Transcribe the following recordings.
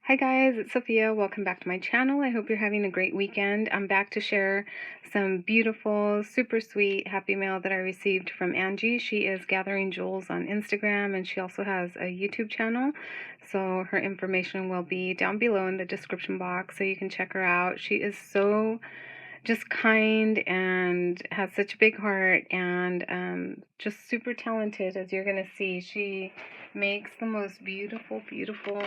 Hi guys, it's Sophia. Welcome back to my channel. I hope you're having a great weekend. I'm back to share some beautiful, super sweet happy mail that I received from Angie. She is Gathering Jewels on Instagram, and she also has a YouTube channel. So her information will be down below in the description box so you can check her out. She is so just kind and has such a big heart, and just super talented, as you're going to see. She makes the most beautiful, beautiful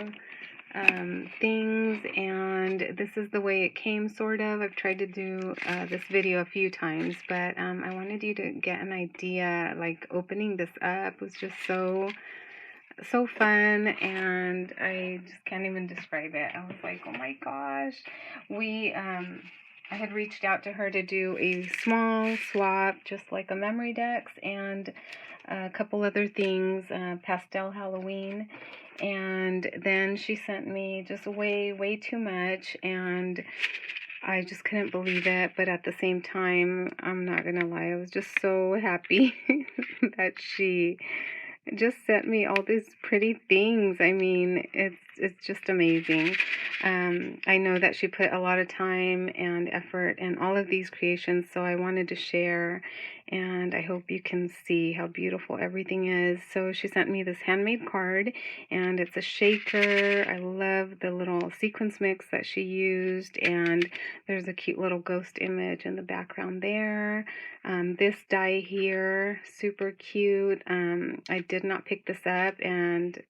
things, and this is the way it came, sort of. I've tried to do this video a few times, but I wanted you to get an idea. Like, opening this up was just so fun, and I just can't even describe it. I was like, oh my gosh. I had reached out to her to do a small swap, just like a memory decks and a couple other things, pastel Halloween, and then she sent me just way too much, and I just couldn't believe it. But at the same time, I'm not gonna lie, I was just so happy that she just sent me all these pretty things. I mean, it's just amazing. I know that she put a lot of time and effort in all of these creations, so I wanted to share, and I hope you can see how beautiful everything is. So she sent me this handmade card, and it's a shaker. I love the little sequence mix that she used, and there's a cute little ghost image in the background there. This die here, super cute. I did not pick this up, and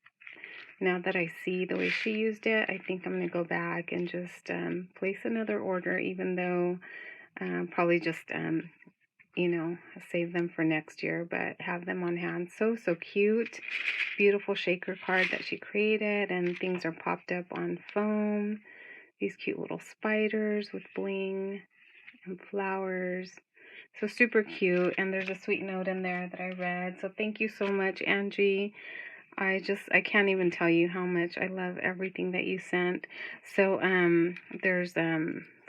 now that I see the way she used it, I think I'm going to go back and just place another order, even though probably just, save them for next year, but have them on hand. So cute. Beautiful shaker card that she created, and things are popped up on foam. These cute little spiders with bling and flowers. So super cute, and there's a sweet note in there that I read. So thank you so much, Angie. I can't even tell you how much I love everything that you sent. So there's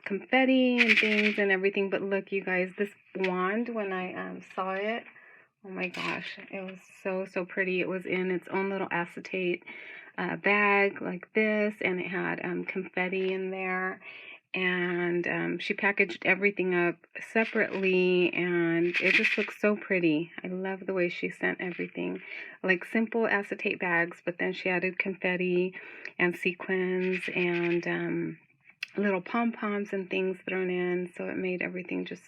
confetti and things and everything, but look, you guys, this wand, when I saw it, oh my gosh, it was so pretty. It was in its own little acetate bag like this, and it had confetti in there, and she packaged everything up separately, and it just looks so pretty. I love the way she sent everything, like simple acetate bags, but then she added confetti and sequins and little pom-poms and things thrown in, so it made everything just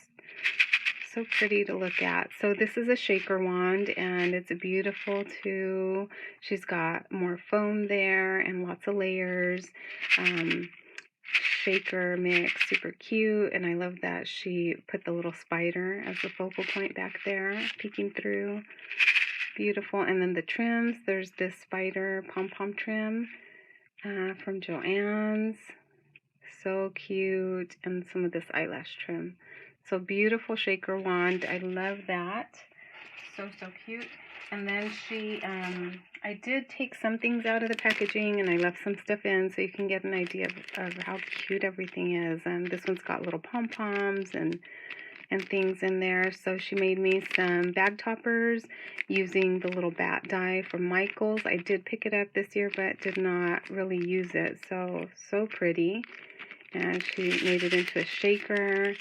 so pretty to look at. So this is a shaker wand, and it's beautiful too. She's got more foam there and lots of layers. Shaker mix, super cute, and I love that she put the little spider as the focal point back there, peeking through. Beautiful. And then the trims, there's this spider pom-pom trim from Joann's. So cute. And some of this eyelash trim. So beautiful shaker wand. I love that. So cute. And then I did take some things out of the packaging, and I left some stuff in so you can get an idea of how cute everything is. This one's got little pom-poms and things in there. So she made me some bag toppers using the little bat die from Michael's. I did pick it up this year, but did not really use it. So pretty. And she made it into a shaker.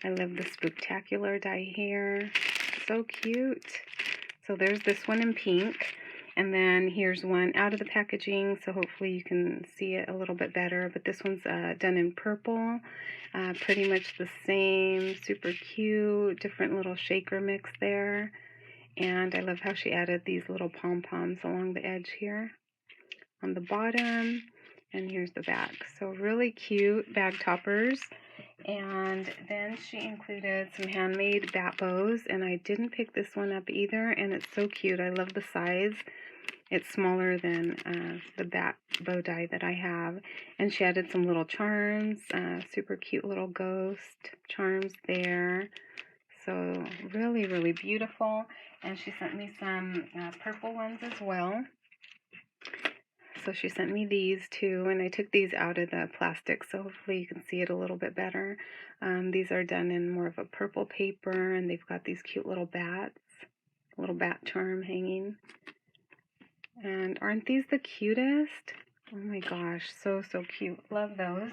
I love the Spooktacular die here. So cute. So there's this one in pink, and then here's one out of the packaging, so hopefully you can see it a little bit better, but this one's done in purple. Pretty much the same, super cute, different little shaker mix there, and I love how she added these little pom-poms along the edge here on the bottom, and here's the back. So really cute bag toppers. And then she included some handmade bat bows, and I didn't pick this one up either, and it's so cute. I love the size. It's smaller than the bat bow die that I have. And she added some little charms, super cute little ghost charms there. So really beautiful. And she sent me some purple ones as well. So she sent me these too, and I took these out of the plastic, so hopefully you can see it a little bit better. These are done in more of a purple paper, and they've got these cute little bats, little bat charm hanging. And aren't these the cutest? Oh my gosh, so cute. Love those.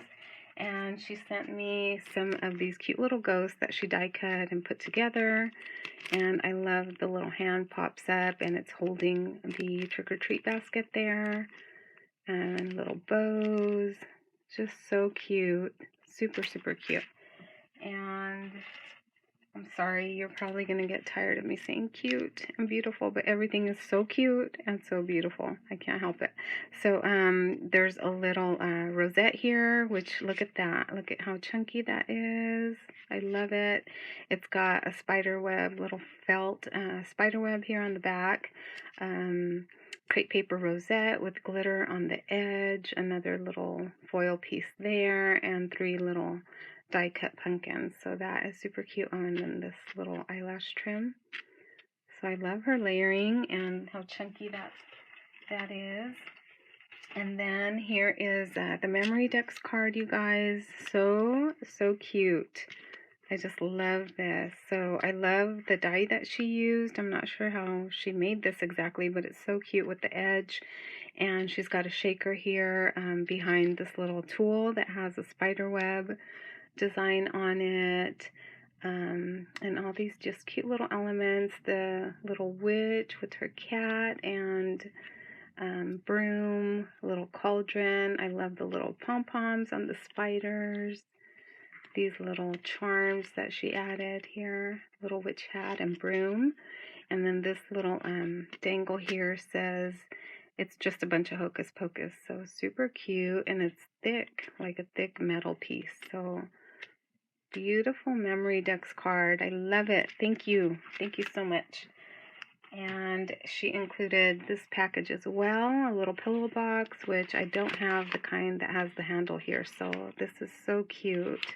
And she sent me some of these cute little ghosts that she die cut and put together. And I love the little hand pops up and it's holding the trick-or-treat basket there. And little bows. Just so cute. Super cute. And I'm sorry, you're probably going to get tired of me saying cute and beautiful, but everything is so cute and so beautiful. I can't help it. So there's a little rosette here, which look at that. Look at how chunky that is. I love it. It's got a spider web, little felt spider web here on the back. Crepe paper rosette with glitter on the edge. Another little foil piece there, and 3 little die cut pumpkins. So that is super cute. Oh, and then this little eyelash trim. So I love her layering and how chunky that is. And then here is the Memory Decks card, you guys. So cute. I just love this. So I love the die that she used. I'm not sure how she made this exactly, but it's so cute with the edge. And she's got a shaker here behind this little tool that has a spider web design on it, and all these just cute little elements. The little witch with her cat and broom, little cauldron. I love the little pom-poms on the spiders. These little charms that she added here, little witch hat and broom. And then this little dangle here says it's just a bunch of hocus pocus. So super cute, and it's thick, like a thick metal piece. So beautiful Memory Decks card. I love it. Thank you. Thank you so much. And she included this package as well, a little pillow box, which I don't have the kind that has the handle here. So this is so cute.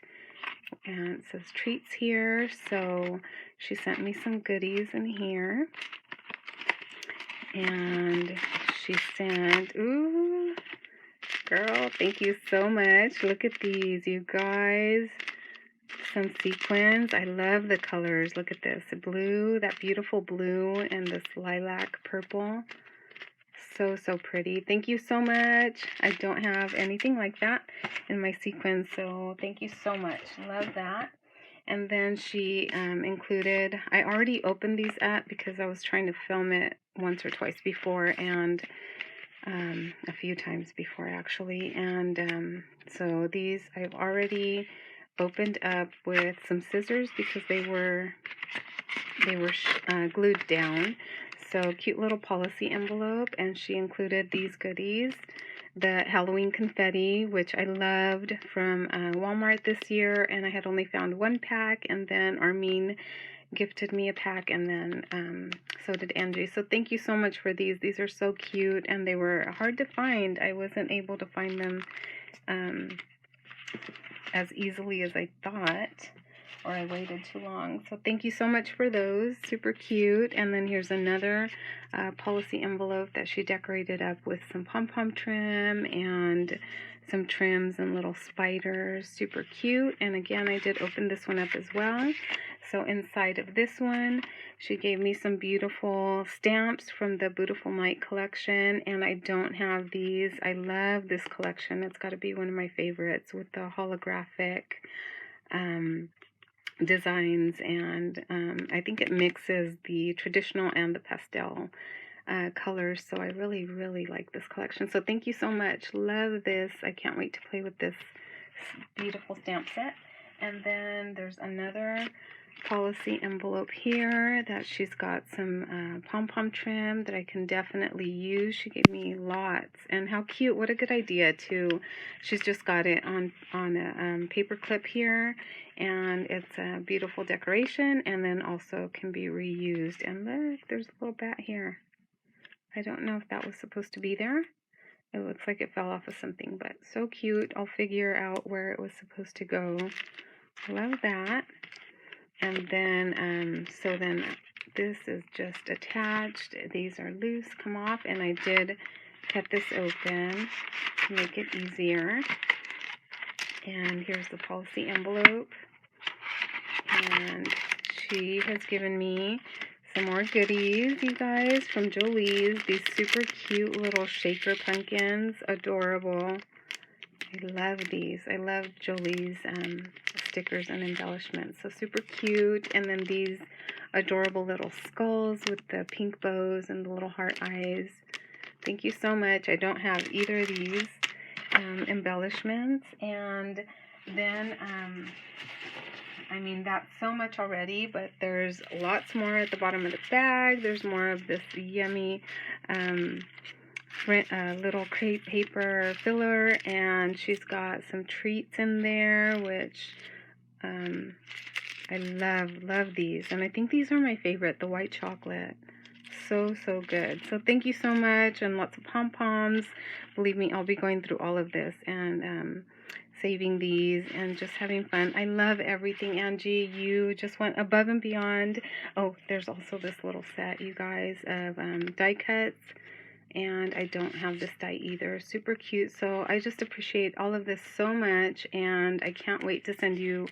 And it says treats here. So she sent me some goodies in here. And she sent, ooh, girl, thank you so much. Look at these, you guys. Some sequins. I love the colors. Look at this blue, that beautiful blue, and this lilac purple. So pretty. Thank you so much. I don't have anything like that in my sequins, so thank you so much. Love that. And then she included, I already opened these up because I was trying to film it once or twice before, and a few times before actually. And so these I've already opened up with some scissors because they were glued down. So cute little policy envelope, and she included these goodies. The Halloween confetti, which I loved, from Walmart this year, and I had only found 1 pack, and then Armin gifted me a pack, and then so did Angie. So thank you so much for these. These are so cute, and they were hard to find. I wasn't able to find them as easily as I thought, or I waited too long. So thank you so much for those. Super cute. And then here's another policy envelope that she decorated up with some pom-pom trim and some trims and little spiders. Super cute. And again, I did open this one up as well. So inside of this one, she gave me some beautiful stamps from the Beautiful Night collection, and I don't have these. I love this collection. It's got to be one of my favorites with the holographic designs, and I think it mixes the traditional and the pastel colors, so I really like this collection. So thank you so much. Love this. I can't wait to play with this beautiful stamp set. And then there's another policy envelope here that she's got some pom-pom trim that I can definitely use. She gave me lots, and how cute. What a good idea too. She's just got it on a paper clip here, and it's a beautiful decoration, and then also can be reused. And look, there's a little bat here. I don't know if that was supposed to be there. It looks like it fell off of something, but so cute. I'll figure out where it was supposed to go. Love that. And then, so then this is just attached. These are loose, come off, and I did cut this open to make it easier. And here's the policy envelope. And she has given me Some more goodies, you guys, from Jolie's. These super cute little shaker pumpkins. Adorable. I love these. I love Jolie's stickers and embellishments. So super cute. And then these adorable little skulls with the pink bows and the little heart eyes. Thank you so much. I don't have either of these embellishments. And then, I mean, that's so much already, but there's lots more at the bottom of the bag. There's more of this yummy little crepe paper filler, and she's got some treats in there, which I love these. And I think these are my favorite, the white chocolate. So good. So thank you so much, and lots of pom-poms. Believe me, I'll be going through all of this and saving these and just having fun. I love everything, Angie. You just went above and beyond. Oh, there's also this little set, you guys, of die cuts. And I don't have this die either. Super cute. So I just appreciate all of this so much, and I can't wait to send you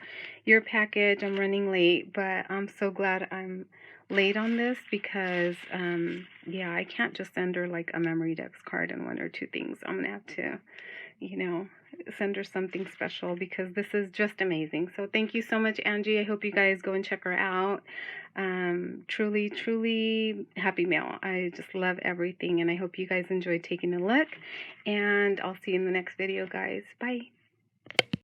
your package. I'm running late, but I'm so glad I'm late on this because, yeah, I can't just send her like a memory dex card and one or two things. I'm going to have to, you know, send her something special because this is just amazing. So thank you so much, Angie. I hope you guys go and check her out. Truly Happymail. I just love everything, and I hope you guys enjoyed taking a look, and I'll see you in the next video, guys. Bye.